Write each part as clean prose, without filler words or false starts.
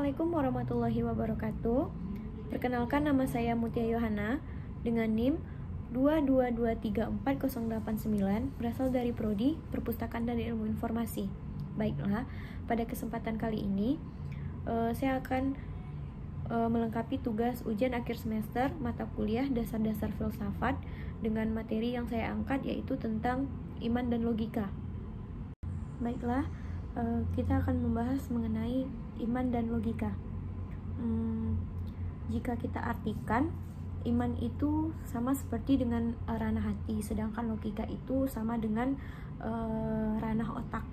Assalamualaikum warahmatullahi wabarakatuh. Perkenalkan, nama saya Mutia Yohana dengan NIM 222340889, berasal dari Prodi Perpustakaan dan Ilmu Informasi. Baiklah, pada kesempatan kali ini saya akan melengkapi tugas ujian akhir semester mata kuliah dasar-dasar filsafat dengan materi yang saya angkat, yaitu tentang iman dan logika. Baiklah, kita akan membahas mengenai iman dan logika. Jika kita artikan, iman itu sama seperti dengan ranah hati, sedangkan logika itu sama dengan ranah otak.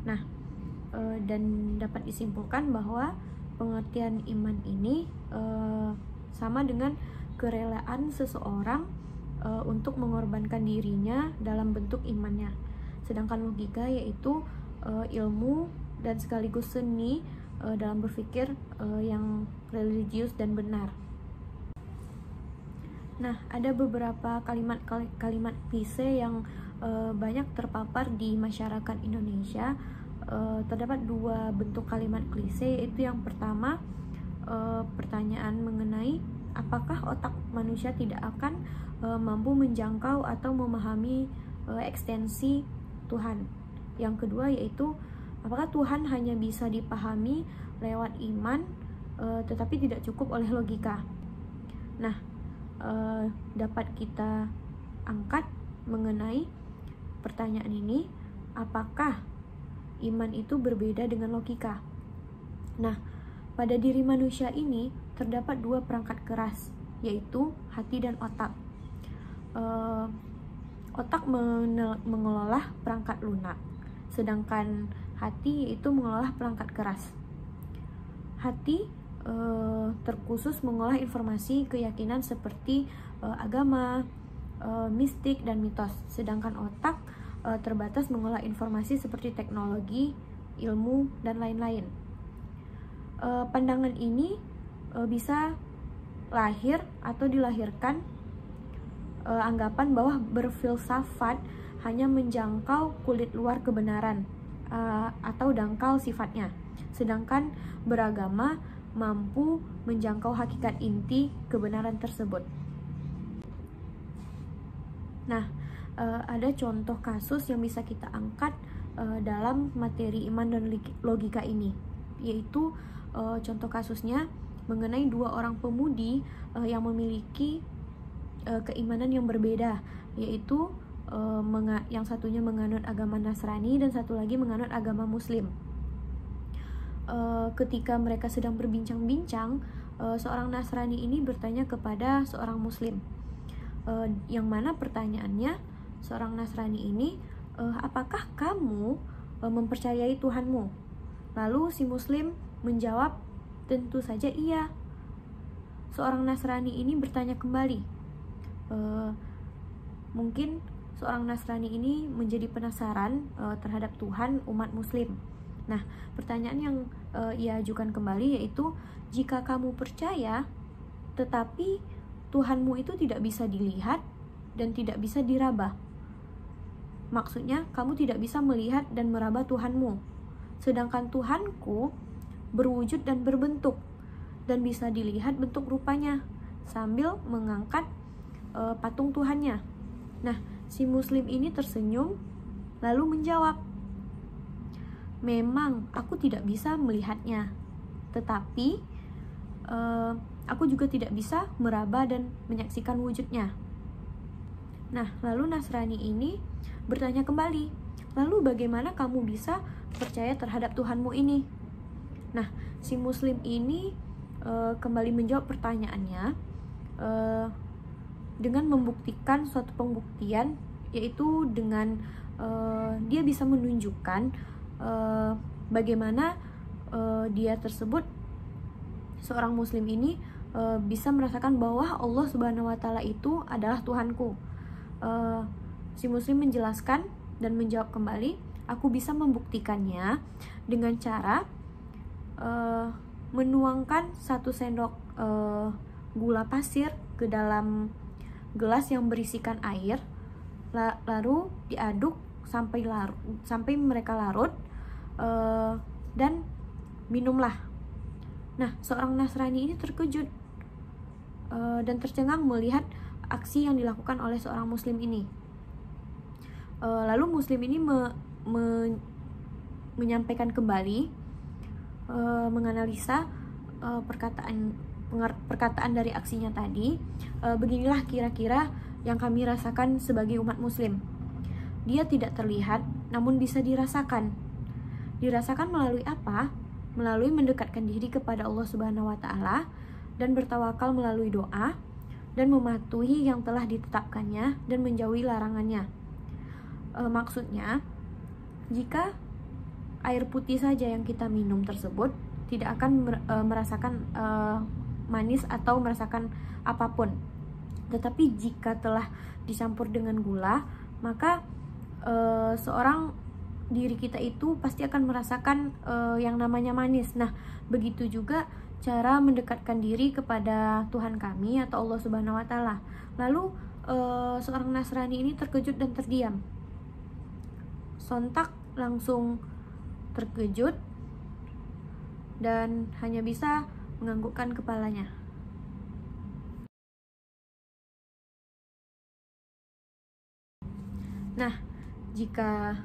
Nah, dan dapat disimpulkan bahwa pengertian iman ini sama dengan kerelaan seseorang untuk mengorbankan dirinya dalam bentuk imannya. Sedangkan logika yaitu ilmu dan sekaligus seni dalam berpikir yang religius dan benar. Nah, ada beberapa kalimat klise yang banyak terpapar di masyarakat Indonesia. Terdapat dua bentuk kalimat klise, yaitu yang pertama, pertanyaan mengenai apakah otak manusia tidak akan mampu menjangkau atau memahami ekstensi Tuhan. Yang kedua yaitu, apakah Tuhan hanya bisa dipahami lewat iman tetapi tidak cukup oleh logika. Nah, dapat kita angkat mengenai pertanyaan ini, apakah iman itu berbeda dengan logika? Nah, pada diri manusia ini terdapat dua perangkat keras, yaitu hati dan otak. Otak mengelola perangkat lunak, sedangkan hati yaitu mengolah perangkat keras. Hati terkhusus mengolah informasi keyakinan seperti agama, mistik, dan mitos, sedangkan otak terbatas mengolah informasi seperti teknologi, ilmu, dan lain-lain. Pandangan ini bisa lahir atau dilahirkan anggapan bahwa berfilsafat hanya menjangkau kulit luar kebenaran atau dangkal sifatnya, sedangkan beragama mampu menjangkau hakikat inti kebenaran tersebut. Nah, ada contoh kasus yang bisa kita angkat dalam materi iman dan logika ini, yaitu contoh kasusnya mengenai dua orang pemudi yang memiliki keimanan yang berbeda, yaitu yang satunya menganut agama Nasrani dan satu lagi menganut agama Muslim. Ketika mereka sedang berbincang-bincang, seorang Nasrani ini bertanya kepada seorang Muslim, yang mana pertanyaannya, seorang Nasrani ini, apakah kamu mempercayai Tuhanmu? Lalu si Muslim menjawab, tentu saja iya. Seorang Nasrani ini bertanya kembali, mungkin seorang Nasrani ini menjadi penasaran terhadap Tuhan umat Muslim. Nah, pertanyaan yang ia ajukan kembali yaitu, jika kamu percaya tetapi Tuhanmu itu tidak bisa dilihat dan tidak bisa diraba, maksudnya kamu tidak bisa melihat dan meraba Tuhanmu, sedangkan Tuhanku berwujud dan berbentuk dan bisa dilihat bentuk rupanya, sambil mengangkat patung Tuhannya. Nah, si Muslim ini tersenyum lalu menjawab, memang aku tidak bisa melihatnya, tetapi aku juga tidak bisa meraba dan menyaksikan wujudnya. Nah, lalu Nasrani ini bertanya kembali, lalu bagaimana kamu bisa percaya terhadap Tuhanmu ini? Nah, si Muslim ini kembali menjawab pertanyaannya dengan membuktikan suatu pembuktian, yaitu dengan dia bisa menunjukkan bagaimana dia tersebut, seorang Muslim ini, bisa merasakan bahwa Allah Subhanahu wa Ta'ala itu adalah Tuhanku. Si Muslim menjelaskan dan menjawab kembali, aku bisa membuktikannya dengan cara menuangkan 1 sendok gula pasir ke dalam gelas yang berisikan air, lalu diaduk sampai mereka larut, dan minumlah. Nah, seorang Nasrani ini terkejut dan tercengang melihat aksi yang dilakukan oleh seorang Muslim ini. Lalu Muslim ini menyampaikan kembali, menganalisa perkataan dari aksinya tadi. Beginilah kira-kira yang kami rasakan sebagai umat Muslim. Dia tidak terlihat, namun bisa dirasakan. Dirasakan melalui apa? Melalui mendekatkan diri kepada Allah Subhanahu wa Ta'ala dan bertawakal melalui doa dan mematuhi yang telah ditetapkannya dan menjauhi larangannya. Maksudnya, jika air putih saja yang kita minum tersebut tidak akan merasakan manis atau merasakan apapun. Tetapi jika telah dicampur dengan gula, maka seorang diri kita itu pasti akan merasakan yang namanya manis. Nah, begitu juga cara mendekatkan diri kepada Tuhan kami atau Allah Subhanahu wa Ta'ala. Lalu seorang Nasrani ini terkejut dan terdiam. Sontak langsung terkejut dan hanya bisa menganggukkan kepalanya. Nah, jika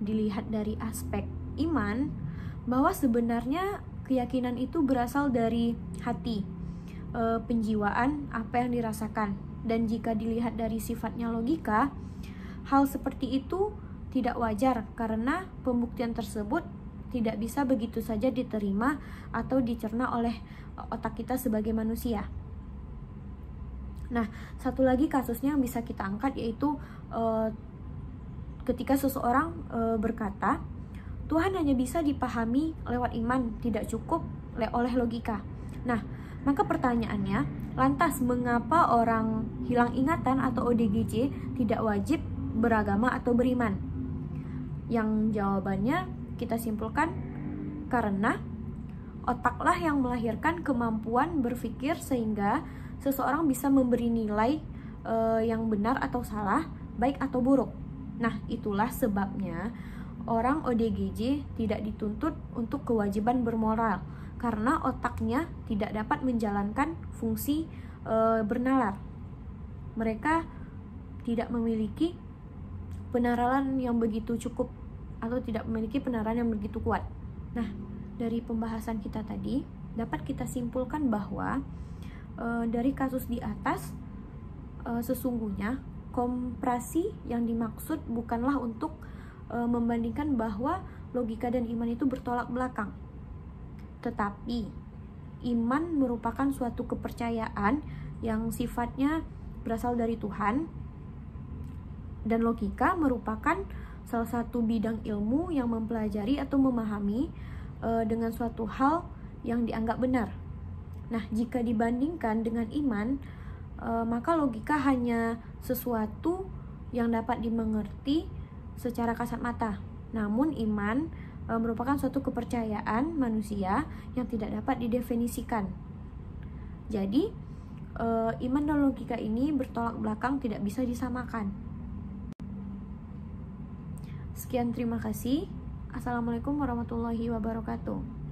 dilihat dari aspek iman, bahwa sebenarnya keyakinan itu berasal dari hati, penjiwaan, apa yang dirasakan. Dan jika dilihat dari sifatnya logika, hal seperti itu tidak wajar karena pembuktian tersebut tidak bisa begitu saja diterima atau dicerna oleh otak kita sebagai manusia. Nah, satu lagi kasusnya yang bisa kita angkat yaitu ketika seseorang berkata, Tuhan hanya bisa dipahami lewat iman, tidak cukup oleh logika. Nah, maka pertanyaannya, lantas mengapa orang hilang ingatan atau ODGJ tidak wajib beragama atau beriman? Yang jawabannya kita simpulkan karena otaklah yang melahirkan kemampuan berpikir sehingga seseorang bisa memberi nilai yang benar atau salah, baik atau buruk. Nah, itulah sebabnya orang ODGJ tidak dituntut untuk kewajiban bermoral karena otaknya tidak dapat menjalankan fungsi bernalar. Mereka tidak memiliki penaralan yang begitu cukup atau tidak memiliki penaralan yang begitu kuat. Nah, dari pembahasan kita tadi dapat kita simpulkan bahwa dari kasus di atas sesungguhnya komparasi yang dimaksud bukanlah untuk membandingkan bahwa logika dan iman itu bertolak belakang, tetapi iman merupakan suatu kepercayaan yang sifatnya berasal dari Tuhan, dan logika merupakan salah satu bidang ilmu yang mempelajari atau memahami dengan suatu hal yang dianggap benar. Nah, jika dibandingkan dengan iman, maka logika hanya sesuatu yang dapat dimengerti secara kasat mata. Namun iman merupakan suatu kepercayaan manusia yang tidak dapat didefinisikan. Jadi, iman dan logika ini bertolak belakang, tidak bisa disamakan. Sekian, terima kasih. Assalamualaikum warahmatullahi wabarakatuh.